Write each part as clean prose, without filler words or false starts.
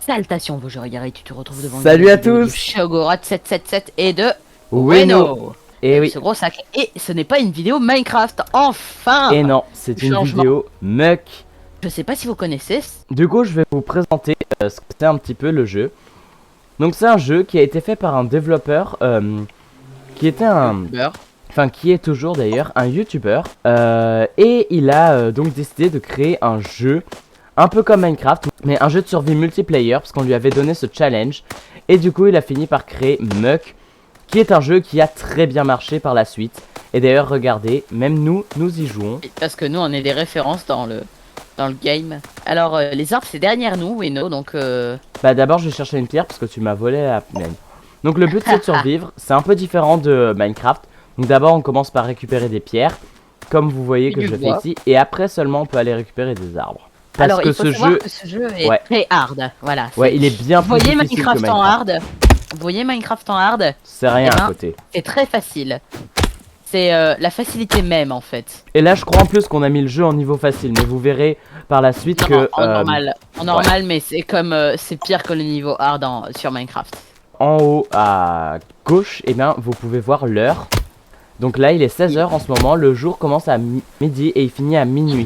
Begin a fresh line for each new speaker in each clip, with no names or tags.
Salutations vos joueurs, tu te retrouves devant
Salut à tous.
Shogorat 777 et de
Ueno. Et oui.
Ce gros sac. Et ce n'est pas une vidéo Minecraft, enfin.
Et non, c'est une vidéo Muck.
Je sais pas si vous connaissez.
Du coup, je vais vous présenter ce que c'est un petit peu le jeu. Donc c'est un jeu qui a été fait par un développeur qui était qui est toujours d'ailleurs un YouTuber. Et il a donc décidé de créer un jeu un peu comme Minecraft, mais un jeu de survie multiplayer parce qu'on lui avait donné ce challenge. Et du coup, il a fini par créer Muck, qui est un jeu qui a très bien marché par la suite. Et d'ailleurs, regardez, même nous y jouons.
Parce que nous, on est des références dans le game. Alors, les arbres, c'est derrière nous, Ueno, donc...
Bah d'abord, je vais chercher une pierre parce que tu m'as volé la mienne. Donc le but, c'est de survivre. C'est un peu différent de Minecraft. Donc d'abord, on commence par récupérer des pierres, comme vous voyez que je fais ici. Et après seulement, on peut aller récupérer des arbres. Parce
alors,
que
il faut savoir que ce jeu est très hard. Voilà.
Ouais, il est bien plus difficile que Minecraft
en hard. Vous voyez Minecraft en hard?
C'est rien à côté.
C'est très facile. C'est la facilité même en fait.
Et là je crois en plus qu'on a mis le jeu en niveau facile. Mais vous verrez par la suite que...
En normal, mais c'est comme c'est pire que le niveau hard sur Minecraft.
En haut à gauche, et bien vous pouvez voir l'heure. Donc là il est 16 h en ce moment. Le jour commence à midi et il finit à minuit.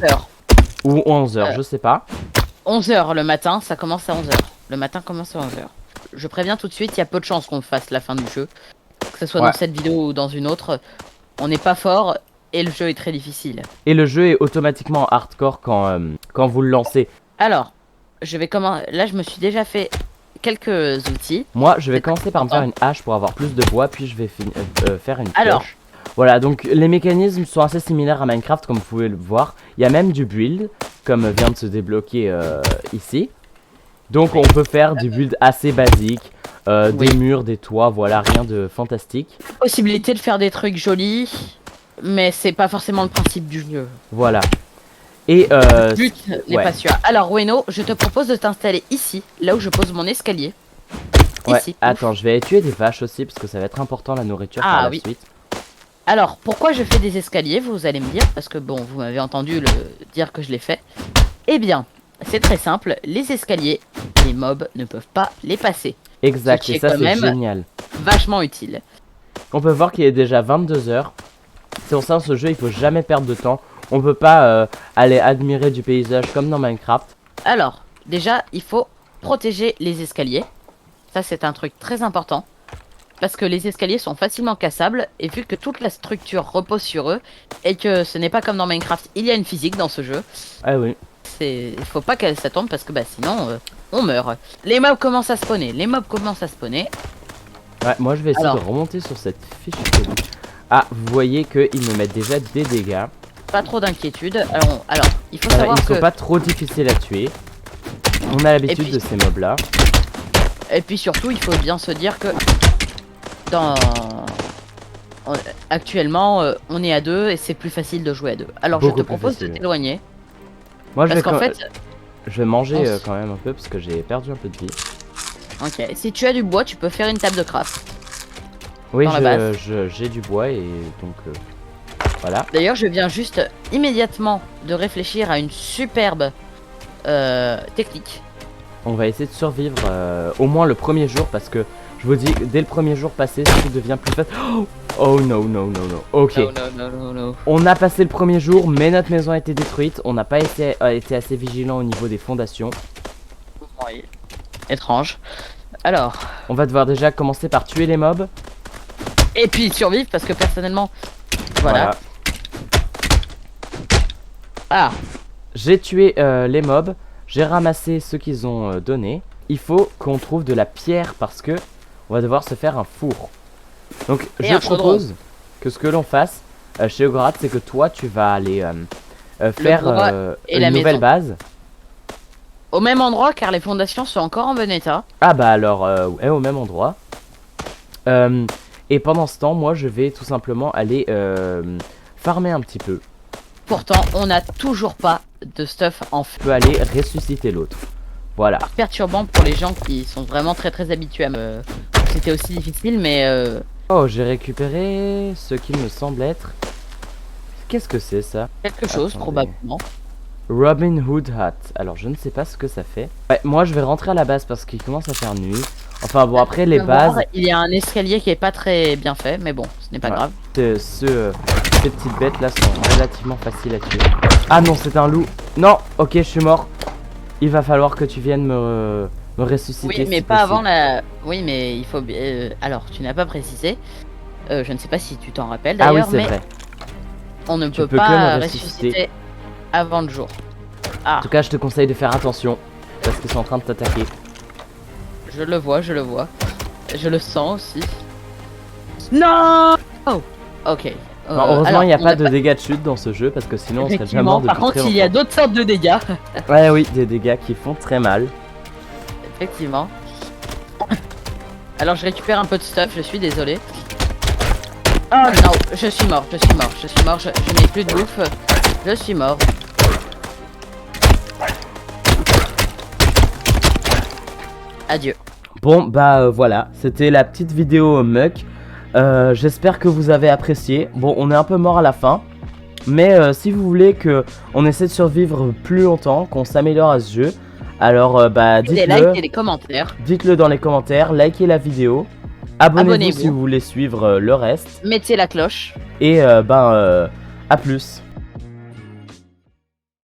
Ou 11 h, je sais pas.
11 h le matin, ça commence à 11 h. Le matin commence à 11 h. Je préviens tout de suite, il y a peu de chances qu'on fasse la fin du jeu. Que ce soit dans cette vidéo ou dans une autre. On n'est pas fort et le jeu est très difficile. Et
le jeu est automatiquement hardcore quand vous le lancez.
Alors, je vais là je me suis déjà fait quelques outils.
Moi je vais commencer par me faire une hache pour avoir plus de bois, puis je vais faire une pioche. Voilà, donc les mécanismes sont assez similaires à Minecraft comme vous pouvez le voir. Il y a même du build, comme vient de se débloquer ici. Donc on peut faire du build assez basique, des murs, des toits, voilà, rien de fantastique.
Possibilité de faire des trucs jolis, mais c'est pas forcément le principe du jeu.
Voilà. Et
le but n'est pas sûr. Alors Ueno, je te propose de t'installer ici, là où je pose mon escalier.
Ici. Attends, je vais aller tuer des vaches aussi, parce que ça va être important la nourriture par la suite.
Alors, pourquoi je fais des escaliers, vous allez me dire, parce que bon, vous m'avez entendu dire que je l'ai fait. Eh bien, c'est très simple, les escaliers, les mobs ne peuvent pas les passer.
Exact, et ça c'est génial.
Vachement utile.
On peut voir qu'il est déjà 22 h. C'est pour ça ce jeu, il faut jamais perdre de temps. On peut pas aller admirer du paysage comme dans Minecraft.
Alors, déjà, il faut protéger les escaliers. Ça c'est un truc très important. Parce que les escaliers sont facilement cassables, et vu que toute la structure repose sur eux, et que ce n'est pas comme dans Minecraft, il y a une physique dans ce jeu.
Ah oui.
Il faut pas que ça tombe parce que sinon on meurt. Les mobs commencent à spawner,
Ouais, moi je vais essayer de remonter sur cette fiche. Ah, vous voyez qu'ils me mettent déjà des dégâts.
Pas trop d'inquiétude. Alors, il faut savoir
ils sont pas trop difficiles à tuer. On a l'habitude de ces mobs là.
Et puis surtout, il faut bien se dire que actuellement on est à 2 et c'est plus facile de jouer à 2. Alors je te propose de t'éloigner.
Moi je vais manger quand même un peu parce que j'ai perdu un peu de vie.
Ok, si tu as du bois tu peux faire une table de craft.
Oui, j'ai du bois et donc voilà.
D'ailleurs je viens juste immédiatement de réfléchir à une superbe technique.
On va essayer de survivre au moins le premier jour parce que je vous dis, dès le premier jour passé, tout devient plus facile. Oh no, no, no, no. Ok.
No.
On a passé le premier jour, mais notre maison a été détruite. On n'a pas été assez vigilant au niveau des fondations.
Oui. Étrange. Alors.
On va devoir déjà commencer par tuer les mobs.
Et puis survivre, parce que personnellement... Voilà. Ah.
J'ai tué les mobs. J'ai ramassé ce qu'ils ont donné. Il faut qu'on trouve de la pierre parce que... on va devoir se faire un four. Donc je propose que ce que l'on fasse chez Ograt, c'est que toi tu vas aller faire une nouvelle base.
Au même endroit car les fondations sont encore en bon état.
Ah bah alors au même endroit. Et pendant ce temps, moi je vais tout simplement aller farmer un petit peu.
Pourtant on n'a toujours pas de stuff en feu.
Je peux aller ressusciter l'autre. Voilà.
Perturbant pour les gens qui sont vraiment très habitués à me... C'était aussi difficile mais...
Oh, j'ai récupéré ce qui me semble être... Qu'est-ce que c'est ça?
Quelque chose probablement.
Robin Hood Hat. Alors je ne sais pas ce que ça fait. Ouais, moi je vais rentrer à la base parce qu'il commence à faire nuit. Enfin bon, après les bases...
Il y a un escalier qui est pas très bien fait, mais bon, ce n'est pas grave.
Ces petites bêtes là sont relativement faciles à tuer. Ah non, c'est un loup. Non, ok, je suis mort. Il va falloir que tu viennes me ressusciter.
Oui, mais
si
pas
possible.
avant la... Oui, mais il faut... alors, tu n'as pas précisé. Je ne sais pas si tu t'en rappelles
Ah oui,
d'ailleurs,
c'est
mais
vrai.
on ne
Tu
peut
peux que
pas
me ressusciter.
ressusciter avant le jour. Ah,
En tout cas, je te conseille de faire attention parce qu'ils sont en train de t'attaquer.
je le vois, je le vois. Je le sens aussi. Non. Oh, ok.
Heureusement,
alors,
il n'y a
on
pas de dégâts de chute dans ce jeu parce que sinon on serait déjà mort depuis
Par contre,
très
il y a
longtemps.
d'autres sortes de dégâts.
Ouais, oui, des dégâts qui font très mal.
Effectivement. Alors, je récupère un peu de stuff, je suis désolé. Oh non, je suis mort, je n'ai plus de bouffe. Je suis mort. Adieu.
Bon, bah voilà, c'était la petite vidéo Muck. J'espère que vous avez apprécié. Bon, on est un peu mort à la fin. Mais si vous voulez que on essaie de survivre plus longtemps, qu'on s'améliore à ce jeu, alors bah
Des likes et des commentaires.
Dites-le dans les commentaires, likez la vidéo. Abonnez-vous si vous voulez suivre le reste.
Mettez la cloche.
Et à plus.